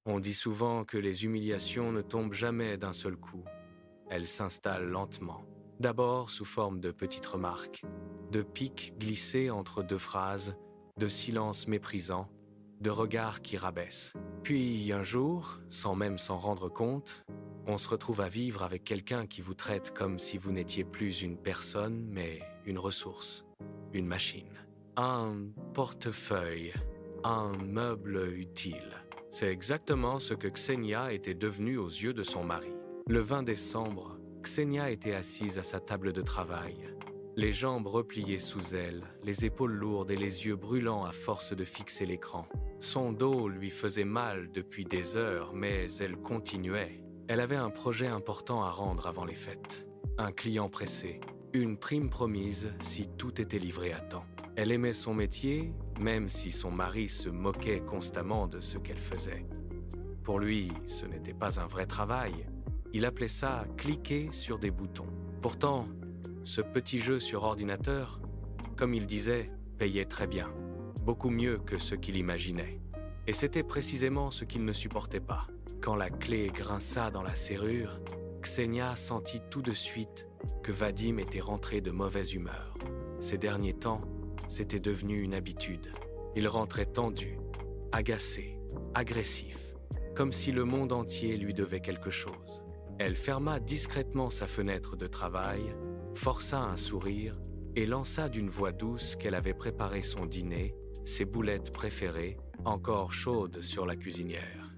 On dit souvent que les humiliations ne tombent jamais d'un seul coup. Elles s'installent lentement. D'abord sous forme de petites remarques, de pics glissés entre deux phrases, de silences méprisants, de regards qui rabaissent. Puis un jour, sans même s'en rendre compte, on se retrouve à vivre avec quelqu'un qui vous traite comme si vous n'étiez plus une personne, mais une ressource, une machine, un portefeuille, un meuble utile. C'est exactement ce que Ksenia était devenue aux yeux de son mari. Le 20 décembre, Ksenia était assise à sa table de travail, les jambes repliées sous elle, les épaules lourdes et les yeux brûlants à force de fixer l'écran. Son dos lui faisait mal depuis des heures, mais elle continuait. Elle avait un projet important à rendre avant les fêtes. Un client pressé, une prime promise si tout était livré à temps. Elle aimait son métier, même si son mari se moquait constamment de ce qu'elle faisait. Pour lui, ce n'était pas un vrai travail. Il appelait ça « cliquer sur des boutons ». Pourtant, ce petit jeu sur ordinateur, comme il disait, payait très bien, beaucoup mieux que ce qu'il imaginait. Et c'était précisément ce qu'il ne supportait pas. Quand la clé grinça dans la serrure, Ksenia sentit tout de suite que Vadim était rentré de mauvaise humeur. Ces derniers temps, c'était devenu une habitude. Il rentrait tendu, agacé, agressif, comme si le monde entier lui devait quelque chose. Elle ferma discrètement sa fenêtre de travail, força un sourire et lança d'une voix douce qu'elle avait préparé son dîner, ses boulettes préférées, encore chaudes sur la cuisinière.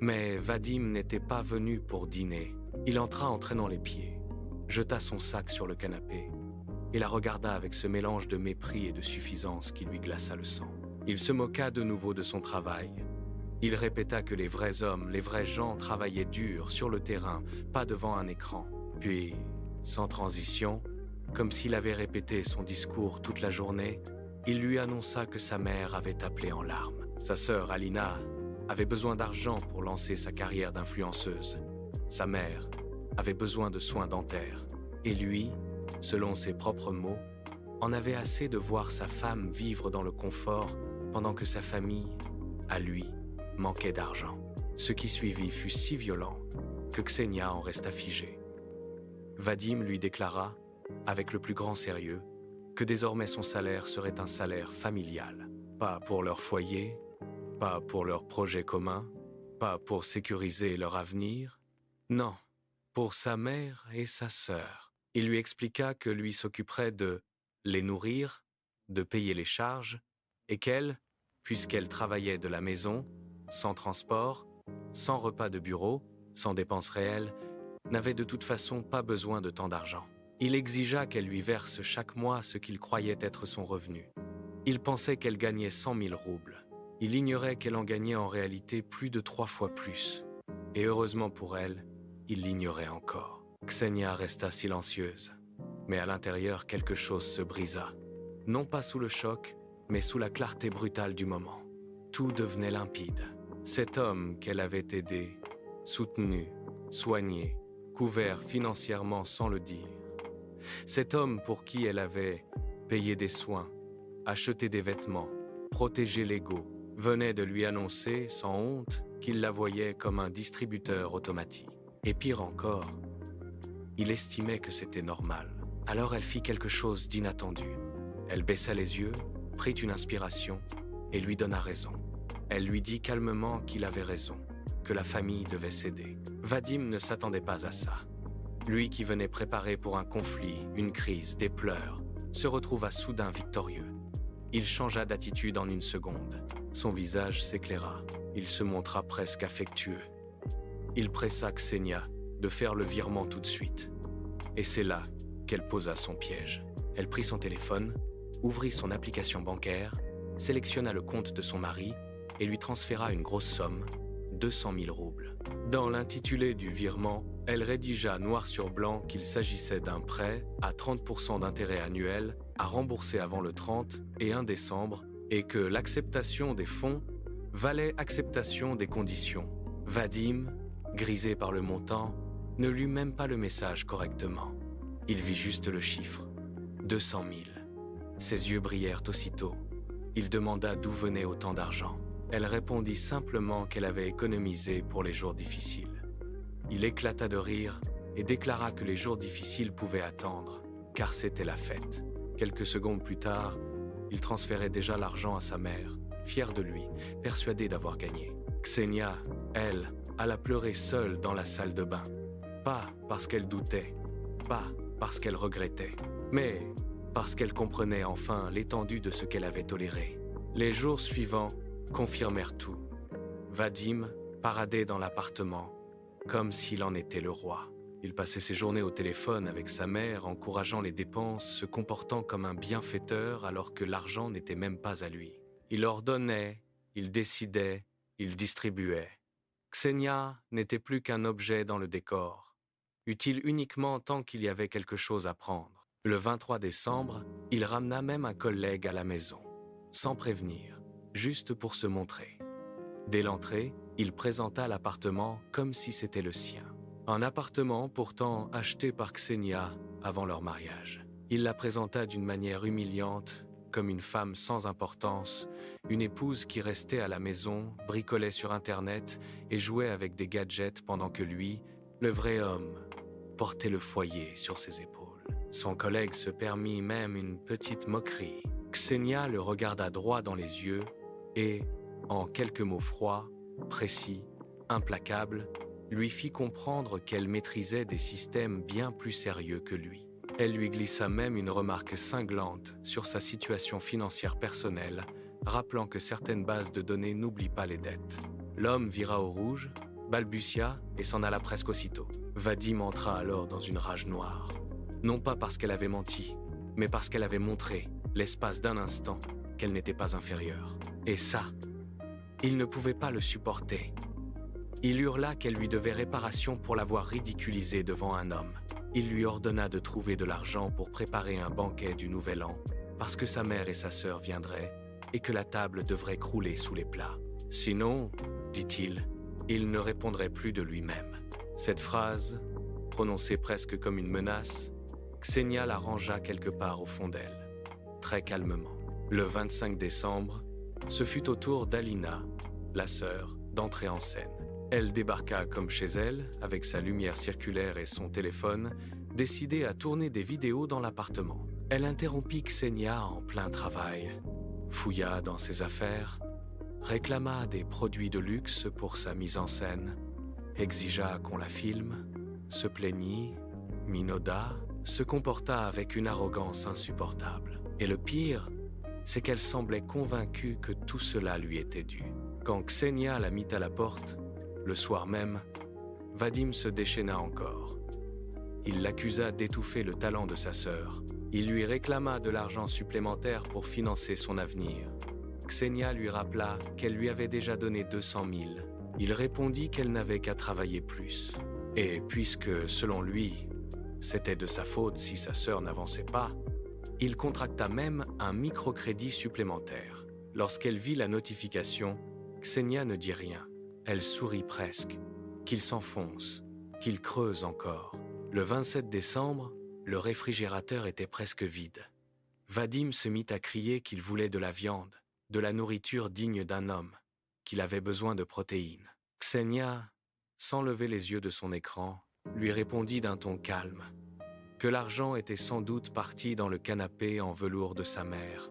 Mais Vadim n'était pas venu pour dîner. Il entra en traînant les pieds, jeta son sac sur le canapé et la regarda avec ce mélange de mépris et de suffisance qui lui glaça le sang. Il se moqua de nouveau de son travail. Il répéta que les vrais hommes, les vrais gens travaillaient dur, sur le terrain, pas devant un écran. Puis, sans transition, comme s'il avait répété son discours toute la journée, il lui annonça que sa mère avait appelé en larmes. Sa sœur, Alina, avait besoin d'argent pour lancer sa carrière d'influenceuse. Sa mère avait besoin de soins dentaires. Et lui, selon ses propres mots, en avait assez de voir sa femme vivre dans le confort pendant que sa famille, à lui, manquait d'argent. Ce qui suivit fut si violent que Ksenia en resta figée. Vadim lui déclara, avec le plus grand sérieux, que désormais son salaire serait un salaire familial. Pas pour leur foyer, pas pour leur projet commun, pas pour sécuriser leur avenir. Non, pour sa mère et sa sœur. Il lui expliqua que lui s'occuperait de les nourrir, de payer les charges, et qu'elle, puisqu'elle travaillait de la maison, sans transport, sans repas de bureau, sans dépenses réelles, n'avait de toute façon pas besoin de tant d'argent. Il exigea qu'elle lui verse chaque mois ce qu'il croyait être son revenu. Il pensait qu'elle gagnait 100 000 roubles. Il ignorait qu'elle en gagnait en réalité plus de 3 fois plus. Et heureusement pour elle, il l'ignorait encore. Ksenia resta silencieuse, mais à l'intérieur quelque chose se brisa. Non pas sous le choc, mais sous la clarté brutale du moment. Tout devenait limpide. Cet homme qu'elle avait aidé, soutenu, soigné, couvert financièrement sans le dire. Cet homme pour qui elle avait payé des soins, acheté des vêtements, protégé l'ego, venait de lui annoncer, sans honte, qu'il la voyait comme un distributeur automatique. Et pire encore, il estimait que c'était normal. Alors elle fit quelque chose d'inattendu. Elle baissa les yeux, prit une inspiration et lui donna raison. Elle lui dit calmement qu'il avait raison, que la famille devait céder. Vadim ne s'attendait pas à ça. Lui qui venait préparer pour un conflit, une crise, des pleurs, se retrouva soudain victorieux. Il changea d'attitude en une seconde. Son visage s'éclaira. Il se montra presque affectueux. Il pressa Ksenia de faire le virement tout de suite. Et c'est là qu'elle posa son piège. Elle prit son téléphone, ouvrit son application bancaire, sélectionna le compte de son mari et lui transféra une grosse somme, 200 000 roubles. Dans l'intitulé du virement, elle rédigea noir sur blanc qu'il s'agissait d'un prêt à 30% d'intérêt annuel à rembourser avant le 30 et 1 décembre et que l'acceptation des fonds valait acceptation des conditions. Vadim, grisé par le montant, ne lut même pas le message correctement. Il vit juste le chiffre, 200 000. Ses yeux brillèrent aussitôt. Il demanda d'où venait autant d'argent. Elle répondit simplement qu'elle avait économisé pour les jours difficiles. Il éclata de rire et déclara que les jours difficiles pouvaient attendre, car c'était la fête. Quelques secondes plus tard, il transférait déjà l'argent à sa mère, fière de lui, persuadée d'avoir gagné. Ksenia, elle, alla pleurer seule dans la salle de bain. Pas parce qu'elle doutait, pas parce qu'elle regrettait, mais parce qu'elle comprenait enfin l'étendue de ce qu'elle avait toléré. Les jours suivants confirmèrent tout. Vadim paradait dans l'appartement, comme s'il en était le roi. Il passait ses journées au téléphone avec sa mère, encourageant les dépenses, se comportant comme un bienfaiteur alors que l'argent n'était même pas à lui. Il ordonnait, il décidait, il distribuait. Ksenia n'était plus qu'un objet dans le décor, utile uniquement tant qu'il y avait quelque chose à prendre. Le 23 décembre, il ramena même un collègue à la maison, sans prévenir, juste pour se montrer. Dès l'entrée, il présenta l'appartement comme si c'était le sien. Un appartement pourtant acheté par Ksenia avant leur mariage. Il la présenta d'une manière humiliante, comme une femme sans importance, une épouse qui restait à la maison, bricolait sur Internet et jouait avec des gadgets pendant que lui, le vrai homme, portait le foyer sur ses épaules. Son collègue se permit même une petite moquerie. Ksenia le regarda droit dans les yeux et, en quelques mots froids, précis, implacables, lui fit comprendre qu'elle maîtrisait des systèmes bien plus sérieux que lui. Elle lui glissa même une remarque cinglante sur sa situation financière personnelle, rappelant que certaines bases de données n'oublient pas les dettes. L'homme vira au rouge, balbutia et s'en alla presque aussitôt. Vadim entra alors dans une rage noire. Non pas parce qu'elle avait menti, mais parce qu'elle avait montré, l'espace d'un instant, qu'elle n'était pas inférieure. Et ça, il ne pouvait pas le supporter. Il hurla qu'elle lui devait réparation pour l'avoir ridiculisé devant un homme. Il lui ordonna de trouver de l'argent pour préparer un banquet du Nouvel An, parce que sa mère et sa sœur viendraient, et que la table devrait crouler sous les plats. Sinon, dit-il, il ne répondrait plus de lui-même. Cette phrase, prononcée presque comme une menace, Ksenia la rangea quelque part au fond d'elle, très calmement. Le 25 décembre, ce fut au tour d'Alina, la sœur, d'entrer en scène. Elle débarqua comme chez elle, avec sa lumière circulaire et son téléphone, décidée à tourner des vidéos dans l'appartement. Elle interrompit Ksenia en plein travail, fouilla dans ses affaires, réclama des produits de luxe pour sa mise en scène, exigea qu'on la filme, se plaignit, minauda, se comporta avec une arrogance insupportable. Et le pire, c'est qu'elle semblait convaincue que tout cela lui était dû. Quand Ksenia la mit à la porte, le soir même, Vadim se déchaîna encore. Il l'accusa d'étouffer le talent de sa sœur. Il lui réclama de l'argent supplémentaire pour financer son avenir. Ksenia lui rappela qu'elle lui avait déjà donné 200 000. Il répondit qu'elle n'avait qu'à travailler plus. Et puisque, selon lui, c'était de sa faute si sa sœur n'avançait pas, il contracta même un microcrédit supplémentaire. Lorsqu'elle vit la notification, Ksenia ne dit rien. Elle sourit presque, qu'il s'enfonce, qu'il creuse encore. Le 27 décembre, le réfrigérateur était presque vide. Vadim se mit à crier qu'il voulait de la viande, de la nourriture digne d'un homme, qu'il avait besoin de protéines. Ksenia, sans lever les yeux de son écran, lui répondit d'un ton calme, que l'argent était sans doute parti dans le canapé en velours de sa mère,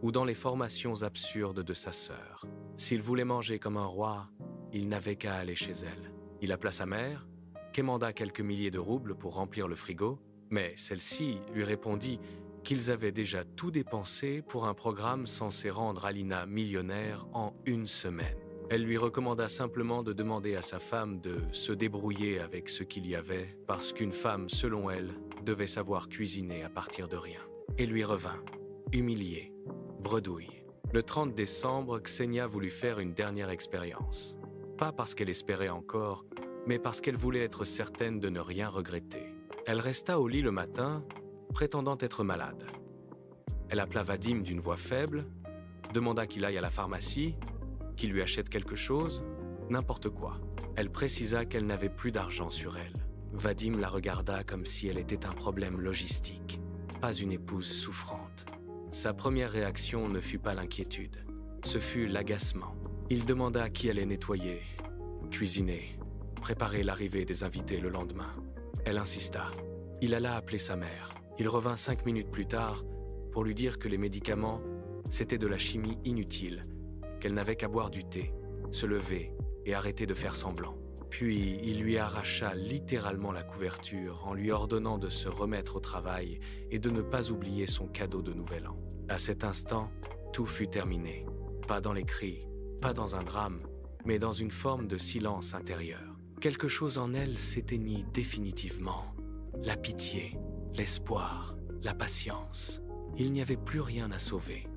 ou dans les formations absurdes de sa sœur. S'il voulait manger comme un roi, il n'avait qu'à aller chez elle. Il appela sa mère, quémanda quelques milliers de roubles pour remplir le frigo, mais celle-ci lui répondit qu'ils avaient déjà tout dépensé pour un programme censé rendre Alina millionnaire en 1 semaine. Elle lui recommanda simplement de demander à sa femme de se débrouiller avec ce qu'il y avait, parce qu'une femme, selon elle, devait savoir cuisiner à partir de rien. Et lui revint, humiliée, bredouille. Le 30 décembre, Ksenia voulut faire une dernière expérience. Pas parce qu'elle espérait encore, mais parce qu'elle voulait être certaine de ne rien regretter. Elle resta au lit le matin, prétendant être malade. Elle appela Vadim d'une voix faible, demanda qu'il aille à la pharmacie, qu'il lui achète quelque chose, n'importe quoi. Elle précisa qu'elle n'avait plus d'argent sur elle. Vadim la regarda comme si elle était un problème logistique, pas une épouse souffrante. Sa première réaction ne fut pas l'inquiétude, ce fut l'agacement. Il demanda qui allait nettoyer, cuisiner, préparer l'arrivée des invités le lendemain. Elle insista. Il alla appeler sa mère. Il revint 5 minutes plus tard pour lui dire que les médicaments, c'était de la chimie inutile, qu'elle n'avait qu'à boire du thé, se lever et arrêter de faire semblant. Puis il lui arracha littéralement la couverture en lui ordonnant de se remettre au travail et de ne pas oublier son cadeau de Nouvel An. À cet instant, tout fut terminé. Pas dans les cris, pas dans un drame, mais dans une forme de silence intérieur. Quelque chose en elle s'éteignit définitivement. La pitié, l'espoir, la patience. Il n'y avait plus rien à sauver.